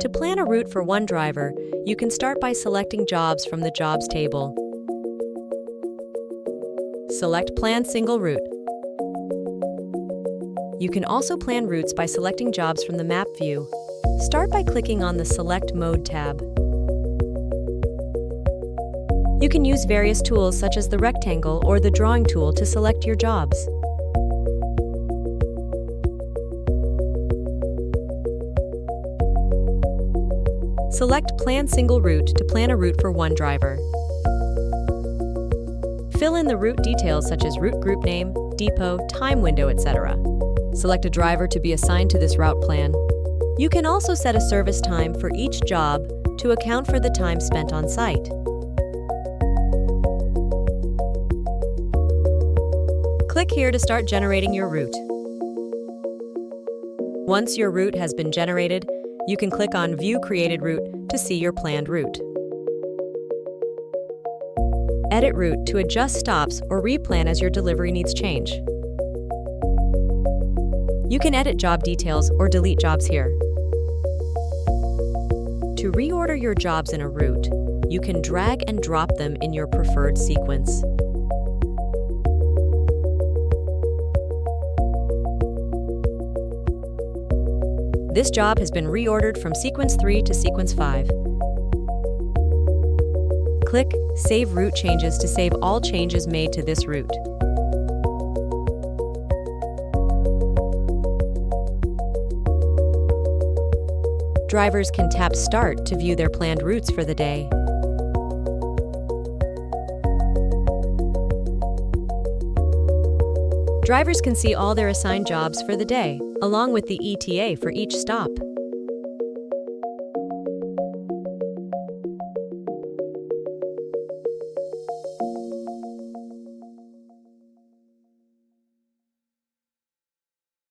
To plan a route for one driver, you can start by selecting jobs from the Jobs table. Select Plan Single Route. You can also plan routes by selecting jobs from the map view. Start by clicking on the Select Mode tab. You can use various tools such as the rectangle or the drawing tool to select your jobs. Select Plan Single Route to plan a route for one driver. Fill in the route details such as route group name, depot, time window, etc. Select a driver to be assigned to this route plan. You can also set a service time for each job to account for the time spent on site. Click here to start generating your route. Once your route has been generated, you can click on View Created Route to see your planned route. Edit route to adjust stops or replan as your delivery needs change. You can edit job details or delete jobs here. To reorder your jobs in a route, you can drag and drop them in your preferred sequence. This job has been reordered from Sequence 3 to Sequence 5. Click Save Route Changes to save all changes made to this route. Drivers can tap Start to view their planned routes for the day. Drivers can see all their assigned jobs for the day, along with the ETA for each stop.